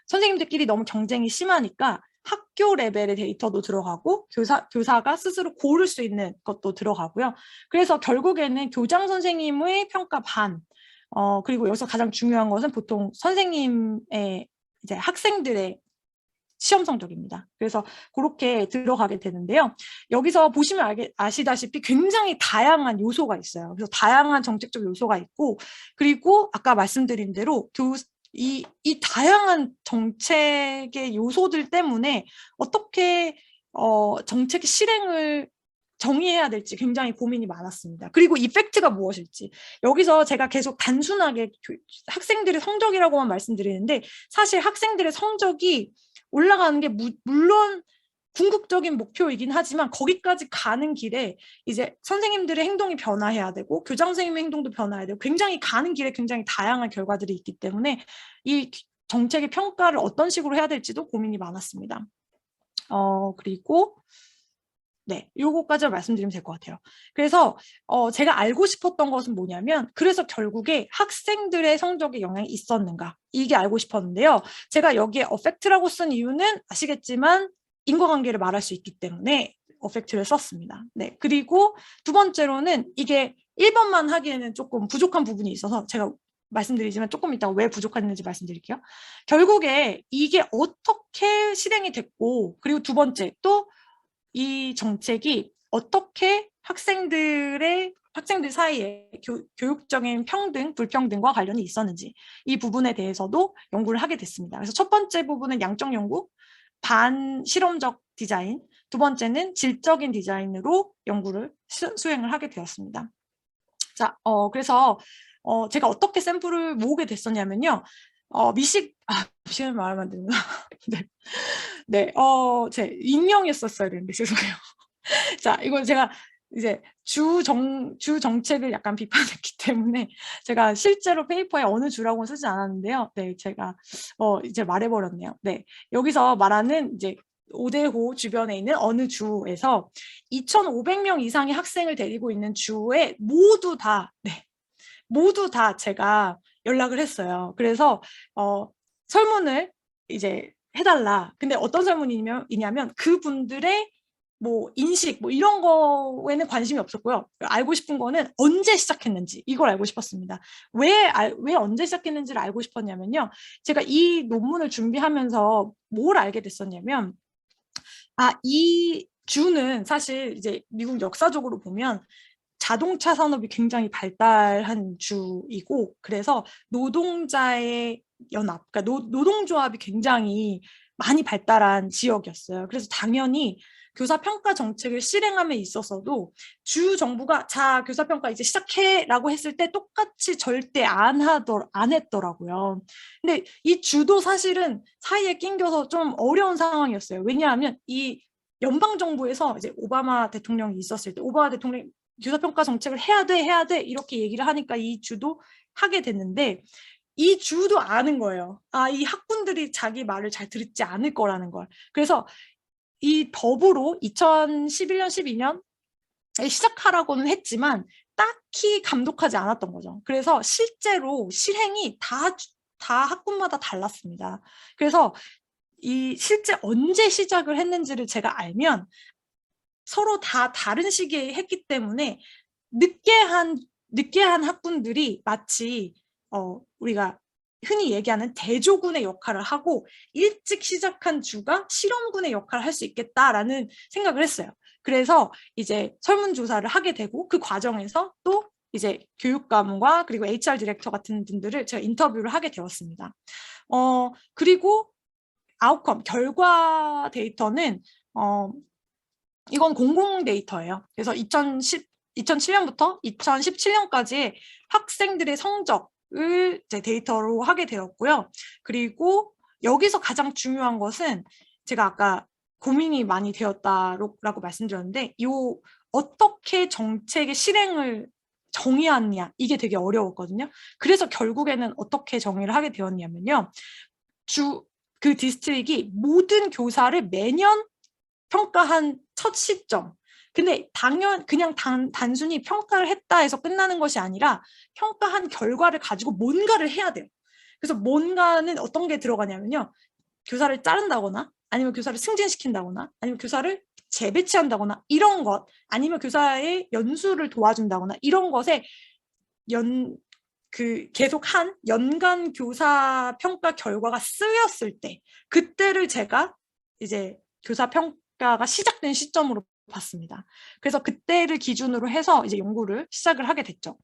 Speaker 2: 선생님들끼리 너무 경쟁이 심하니까 학교 레벨의 데이터도 들어가고 교사가 스스로 고를 수 있는 것도 들어가고요. 그래서 결국에는 교장 선생님의 평가 반, 그리고 여기서 가장 중요한 것은 보통 선생님의 이제 학생들의 시험 성적입니다. 그래서 그렇게 들어가게 되는데요. 여기서 보시면 아시다시피 굉장히 다양한 요소가 있어요. 그래서 다양한 정책적 요소가 있고, 그리고 아까 말씀드린 대로 이 다양한 정책의 요소들 때문에 어떻게 정책 실행을 정의해야 될지 굉장히 고민이 많았습니다. 그리고 이펙트가 무엇일지. 여기서 제가 계속 단순하게 학생들의 성적이라고만 말씀드리는데 사실 학생들의 성적이 올라가는 게 물론 궁극적인 목표이긴 하지만 거기까지 가는 길에 이제 선생님들의 행동이 변화해야 되고 교장 선생님의 행동도 변화해야 되고 굉장히 가는 길에 굉장히 다양한 결과들이 있기 때문에 이 정책의 평가를 어떤 식으로 해야 될지도 고민이 많았습니다. 그리고 네, 요거까지 말씀드리면 될 것 같아요. 그래서 제가 알고 싶었던 것은 뭐냐면 그래서 결국에 학생들의 성적에 영향이 있었는가 이게 알고 싶었는데요. 제가 여기에 어펙트라고 쓴 이유는 아시겠지만 인과관계를 말할 수 있기 때문에 어펙트를 썼습니다. 네, 그리고 두 번째로는 이게 1번만 하기에는 조금 부족한 부분이 있어서 제가 말씀드리지만 조금 이따가 왜 부족했는지 말씀드릴게요. 결국에 이게 어떻게 실행이 됐고 그리고 두 번째 또 이 정책이 어떻게 학생들 사이에 교육적인 평등, 불평등과 관련이 있었는지 이 부분에 대해서도 연구를 하게 됐습니다. 그래서 첫 번째 부분은 양적 연구, 반실험적 디자인, 두 번째는 질적인 디자인으로 연구를 수행을 하게 되었습니다. 자, 그래서 제가 어떻게 샘플을 모으게 됐었냐면요. 미식을 말하면 안 되는구나. 네. 네, 제 익명이었어야 되는데, 죄송해요. 자, 이건 제가 이제 주 정책을 약간 비판했기 때문에 제가 실제로 페이퍼에 어느 주라고는 쓰지 않았는데요. 네, 제가 이제 말해버렸네요. 네, 여기서 말하는 이제 오대호 주변에 있는 어느 주에서 2,500명 이상의 학생을 데리고 있는 주에 모두 다 제가 연락을 했어요. 그래서 설문을 이제 해달라. 근데 어떤 설문이냐면 그분들의 뭐 인식 뭐 이런 거에는 관심이 없었고요. 알고 싶은 거는 언제 시작했는지 이걸 알고 싶었습니다. 왜 언제 시작했는지를 알고 싶었냐면요. 제가 이 논문을 준비하면서 뭘 알게 됐었냐면 이 주는 사실 이제 미국 역사적으로 보면 자동차 산업이 굉장히 발달한 주이고 그래서 노동자의 연합, 그러니까 노동조합이 굉장히 많이 발달한 지역이었어요. 그래서 당연히 교사평가 정책을 실행함에 있어서도 주 정부가 자 교사평가 이제 시작해라고 했을 때 똑같이 절대 안 했더라고요. 근데 이 주도 사실은 사이에 낑겨서 좀 어려운 상황이었어요. 왜냐하면 이 연방정부에서 이제 오바마 대통령이 있었을 때 오바마 대통령이 교사평가 정책을 해야 돼 이렇게 얘기를 하니까 이 주도 하게 됐는데 이 주도 아는 거예요. 이 학군들이 자기 말을 잘 듣지 않을 거라는 걸. 그래서 이 법으로 2011년, 12년에 시작하라고는 했지만 딱히 감독하지 않았던 거죠. 그래서 실제로 실행이 다 학군마다 달랐습니다. 그래서 이 실제 언제 시작을 했는지를 제가 알면 서로 다 다른 시기에 했기 때문에 늦게 한 학군들이 마치 우리가 흔히 얘기하는 대조군의 역할을 하고 일찍 시작한 주가 실험군의 역할을 할 수 있겠다라는 생각을 했어요. 그래서 이제 설문조사를 하게 되고 그 과정에서 또 이제 교육감과 그리고 HR 디렉터 같은 분들을 제가 인터뷰를 하게 되었습니다. 그리고 아웃컴, 결과 데이터는 이건 공공 데이터예요. 그래서 2007년부터 2017년까지 학생들의 성적을 이제 데이터로 하게 되었고요. 그리고 여기서 가장 중요한 것은 제가 아까 고민이 많이 되었다라고 말씀드렸는데 어떻게 정책의 실행을 정의하느냐 이게 되게 어려웠거든요. 그래서 결국에는 어떻게 정의를 하게 되었냐면요. 그 디스트릭이 모든 교사를 매년 평가한 첫 시점. 근데 그냥 단순히 평가를 했다 해서 끝나는 것이 아니라 평가한 결과를 가지고 뭔가를 해야 돼요. 그래서 뭔가는 어떤 게 들어가냐면요. 교사를 자른다거나 아니면 교사를 승진시킨다거나 아니면 교사를 재배치한다거나 이런 것 아니면 교사의 연수를 도와준다거나 이런 것에 계속 한 연간 교사 평가 결과가 쓰였을 때 그때를 제가 이제 교사 평가가 시작된 시점으로 봤습니다. 그래서 그때를 기준으로 해서 이제 연구를 시작을 하게 됐죠.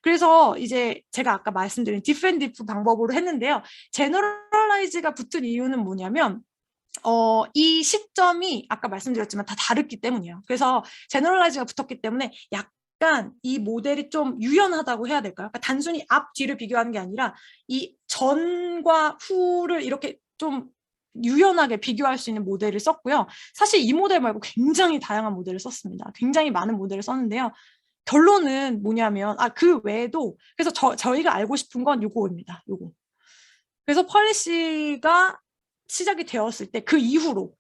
Speaker 2: 그래서 이제 제가 아까 말씀드린 디프 앤 디프 방법으로 했는데요. 제너럴라이즈가 붙은 이유는 뭐냐면 이 시점이 아까 말씀드렸지만 다 다르기 때문이에요. 그래서 제너럴라이즈가 붙었기 때문에 약간 이 모델이 좀 유연하다고 해야 될까요? 그러니까 단순히 앞, 뒤를 비교하는 게 아니라 이 전과 후를 이렇게 좀 유연하게 비교할 수 있는 모델을 썼고요. 사실 이 모델 말고 굉장히 다양한 모델을 썼습니다. 굉장히 많은 모델을 썼는데요. 결론은 뭐냐면 그 외에도 그래서 저희가 알고 싶은 건 요거입니다. 요거. 그래서 펄리시가 시작이 되었을 때 그 이후로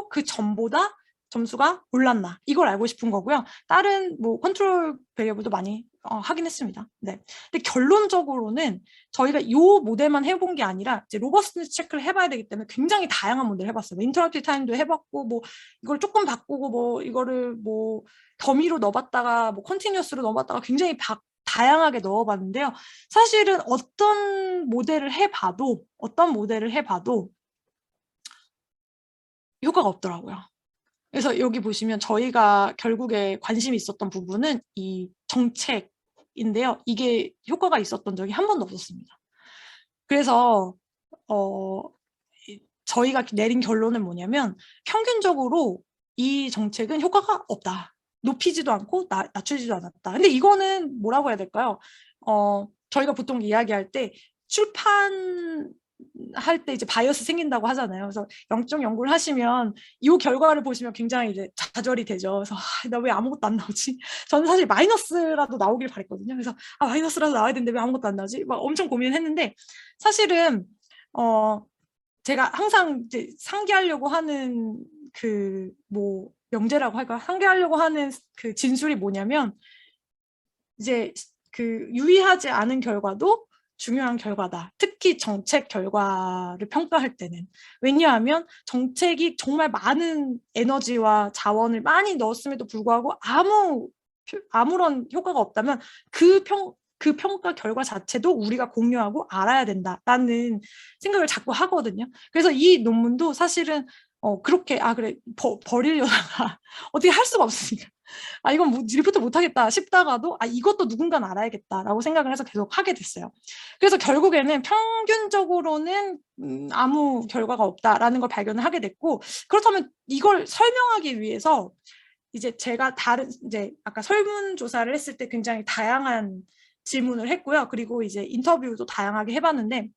Speaker 2: 그 전보다 점수가 올랐나 이걸 알고 싶은 거고요. 다른 뭐 컨트롤 베리어블도 많이 하긴 했습니다. 네. 근데 결론적으로는 저희가 요 모델만 해본 게 아니라 이제 로버스트니스 체크를 해봐야 되기 때문에 굉장히 다양한 모델 해봤어요. 인터럽티브 타임도 해봤고 뭐 이걸 조금 바꾸고 뭐 이거를 뭐 더미로 넣어봤다가 뭐 컨티뉴어스로 넣어봤다가 굉장히 다양하게 넣어봤는데요. 사실은 어떤 모델을 해봐도 효과가 없더라고요. 그래서 여기 보시면 저희가 결국에 관심이 있었던 부분은 이 정책인데요. 이게 효과가 있었던 적이 한 번도 없었습니다. 그래서 저희가 내린 결론은 뭐냐면 평균적으로 이 정책은 효과가 없다. 높이지도 않고 낮추지도 않았다. 근데 이거는 뭐라고 해야 될까요? 저희가 보통 이야기할 때 출판할 때 이제 바이어스 생긴다고 하잖아요. 그래서 영적 연구를 하시면 이 결과를 보시면 굉장히 이제 좌절이 되죠. 그래서 나 왜 아무것도 안 나오지? 저는 사실 마이너스라도 나오길 바랬거든요. 그래서 마이너스라도 나와야 되는데 왜 아무것도 안 나오지? 막 엄청 고민을 했는데 사실은 제가 항상 이제 상기하려고 하는 그 뭐 명제라고 할까? 상기하려고 하는 그 진술이 뭐냐면 이제 그 유의하지 않은 결과도 중요한 결과다. 특히 정책 결과를 평가할 때는. 왜냐하면 정책이 정말 많은 에너지와 자원을 많이 넣었음에도 불구하고 아무런 효과가 없다면 그 평가 결과 자체도 우리가 공유하고 알아야 된다라는 생각을 자꾸 하거든요. 그래서 이 논문도 사실은 그렇게 그래 버리려다가 어떻게 할 수가 없으니까 이건 리포트 못하겠다 싶다가도 이것도 누군가는 알아야겠다라고 생각을 해서 계속 하게 됐어요. 그래서 결국에는 평균적으로는 아무 결과가 없다라는 걸 발견을 하게 됐고 그렇다면 이걸 설명하기 위해서 이제 제가 이제 아까 설문조사를 했을 때 굉장히 다양한 질문을 했고요. 그리고 이제 인터뷰도 다양하게 해봤는데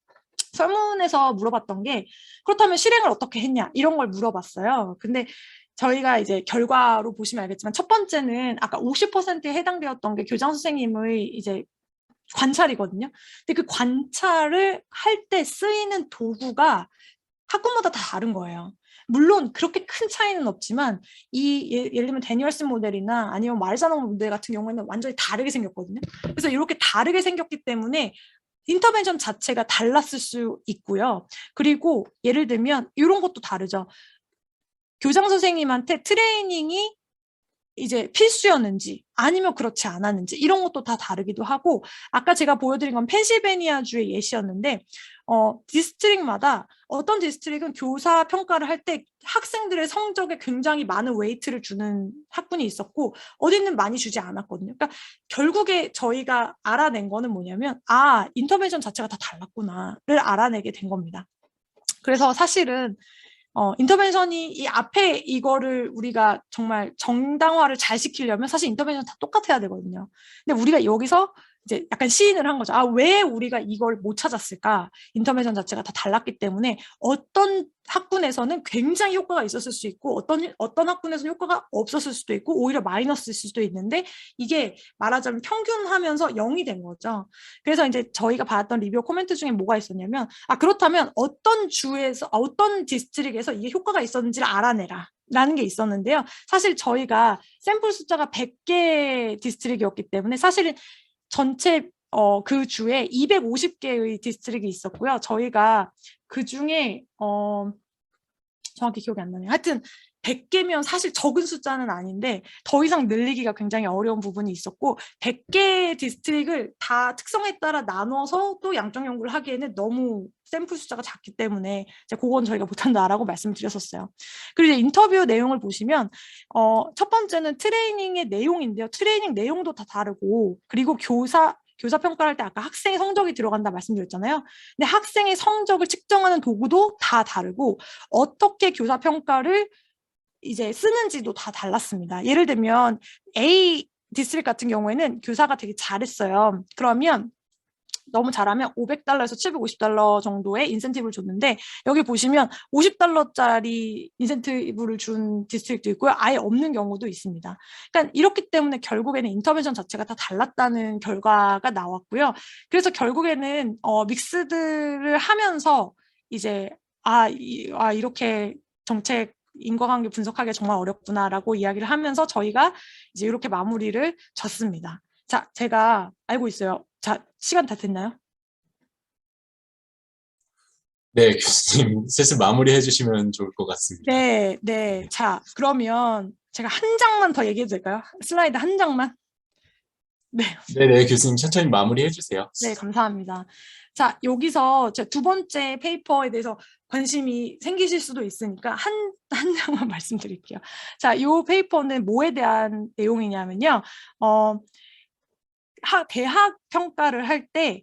Speaker 2: 설문에서 물어봤던 게 그렇다면 실행을 어떻게 했냐 이런 걸 물어봤어요. 근데 저희가 이제 결과로 보시면 알겠지만 첫 번째는 아까 50%에 해당되었던 게 교장 선생님의 이제 관찰이거든요. 근데 그 관찰을 할 때 쓰이는 도구가 학군마다 다 다른 거예요. 물론 그렇게 큰 차이는 없지만 예를 들면 데니얼슨 모델이나 아니면 마르자노 모델 같은 경우에는 완전히 다르게 생겼거든요. 그래서 이렇게 다르게 생겼기 때문에 인터벤션 자체가 달랐을 수 있고요. 그리고 예를 들면 이런 것도 다르죠. 교장 선생님한테 트레이닝이 이제 필수였는지 아니면 그렇지 않았는지 이런 것도 다 다르기도 하고 아까 제가 보여드린 건 펜실베니아주의 예시였는데 디스트릭마다 어떤 디스트릭은 교사 평가를 할 때 학생들의 성적에 굉장히 많은 웨이트를 주는 학군이 있었고 어디는 많이 주지 않았거든요. 그러니까 결국에 저희가 알아낸 거는 뭐냐면 인터벤션 자체가 다 달랐구나를 알아내게 된 겁니다. 그래서 사실은 인터벤션이 이 앞에 이거를 우리가 정말 정당화를 잘 시키려면 사실 인터벤션 다 똑같아야 되거든요. 근데 우리가 여기서 이제 약간 시인을 한 거죠. 왜 우리가 이걸 못 찾았을까? 인터벤션 자체가 다 달랐기 때문에 어떤 학군에서는 굉장히 효과가 있었을 수 있고 어떤 학군에서는 효과가 없었을 수도 있고 오히려 마이너스일 수도 있는데 이게 말하자면 평균하면서 0이 된 거죠. 그래서 이제 저희가 받았던 리뷰 코멘트 중에 뭐가 있었냐면 그렇다면 어떤 주에서 어떤 디스트릭에서 이게 효과가 있었는지를 알아내라. 라는 게 있었는데요. 사실 저희가 샘플 숫자가 100개 디스트릭이었기 때문에 사실은 전체 그 주에 250개의 디스트릭이 있었고요. 저희가 그 중에 정확히 기억이 안 나네요. 하여튼 100개면 사실 적은 숫자는 아닌데 더 이상 늘리기가 굉장히 어려운 부분이 있었고 100개 디스트릭을 다 특성에 따라 나눠서 또 양적 연구를 하기에는 너무 샘플 숫자가 작기 때문에 이제 그건 저희가 못한다라고 말씀을 드렸었어요. 그리고 이제 인터뷰 내용을 보시면 첫 번째는 트레이닝의 내용인데요. 트레이닝 내용도 다 다르고 그리고 교사 평가를 할 때 아까 학생의 성적이 들어간다 말씀드렸잖아요. 근데 학생의 성적을 측정하는 도구도 다 다르고 어떻게 교사 평가를 이제 쓰는지도 다 달랐습니다. 예를 들면 A 디스트릭 같은 경우에는 교사가 되게 잘했어요. 그러면 너무 잘하면 $500에서 $750 정도의 인센티브를 줬는데 여기 보시면 $50짜리 인센티브를 준 디스트릭도 있고요. 아예 없는 경우도 있습니다. 그러니까 이렇기 때문에 결국에는 인터벤션 자체가 다 달랐다는 결과가 나왔고요. 그래서 결국에는 믹스드를 하면서 이제 이렇게 정책 인과관계 분석하기가 정말 어렵구나라고 이야기를 하면서 저희가 이제 이렇게 마무리를 졌습니다. 자, 제가 알고 있어요. 자, 시간 다 됐나요?
Speaker 1: 네, 교수님 슬슬 마무리해 주시면 좋을 것 같습니다.
Speaker 2: 네, 네. 자, 그러면 제가 한 장만 더 얘기해도 될까요? 슬라이드 한 장만. 네.
Speaker 1: 네, 교수님 천천히 마무리해 주세요.
Speaker 2: 네, 감사합니다. 자, 여기서 제 두 번째 페이퍼에 대해서 관심이 생기실 수도 있으니까 한 장만 말씀드릴게요. 자, 이 페이퍼는 뭐에 대한 내용이냐면요. 대학 평가를 할 때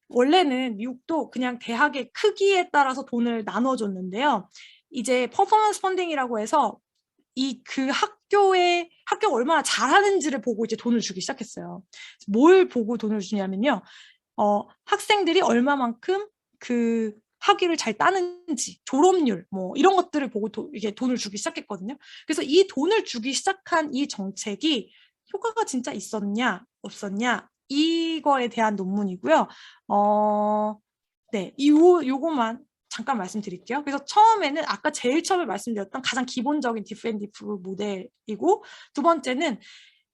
Speaker 2: 원래는 미국도 그냥 대학의 크기에 따라서 돈을 나눠줬는데요. 이제 퍼포먼스 펀딩이라고 해서 그 학교가 얼마나 잘하는지를 보고 이제 돈을 주기 시작했어요. 뭘 보고 돈을 주냐면요. 학생들이 얼마만큼 그 학위를 잘 따는지, 졸업률, 뭐 이런 것들을 보고 이게 돈을 주기 시작했거든요. 그래서 이 돈을 주기 시작한 이 정책이 효과가 진짜 있었냐, 없었냐, 이거에 대한 논문이고요. 네, 요것만 잠깐 말씀드릴게요. 그래서 처음에는 아까 제일 처음에 말씀드렸던 가장 기본적인 디펜디프 모델이고 두 번째는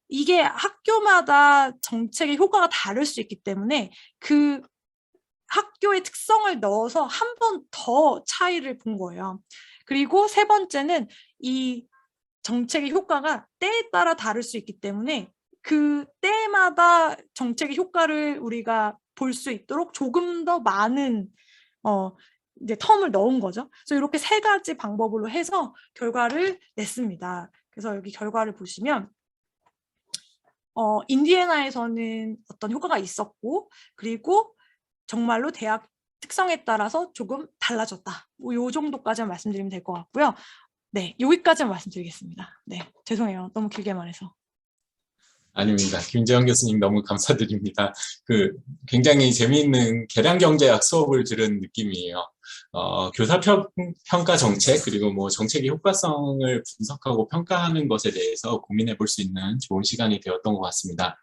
Speaker 2: 이게 학교마다 정책의 효과가 다를 수 있기 때문에 그 학교의 특성을 넣어서 한 번 더 차이를 본 거예요. 그리고 세 번째는 이 정책의 효과가 때에 따라 다를 수 있기 때문에 그 때마다 정책의 효과를 우리가 볼 수 있도록 조금 더 많은 이제 텀을 넣은 거죠. 그래서 이렇게 세 가지 방법으로 해서 결과를 냈습니다. 그래서 여기 결과를 보시면 인디애나에서는 어떤 효과가 있었고 그리고 정말로 대학 특성에 따라서 조금 달라졌다. 이 정도까지만 말씀드리면 될 것 같고요. 네, 여기까지만 말씀드리겠습니다. 네, 죄송해요. 너무 길게 말해서.
Speaker 1: 아닙니다. 김재원 교수님 너무 감사드립니다. 굉장히 재미있는 계량경제학 수업을 들은 느낌이에요. 교사 평가 정책 그리고 뭐 정책의 효과성을 분석하고 평가하는 것에 대해서 고민해 볼 수 있는 좋은 시간이 되었던 것 같습니다.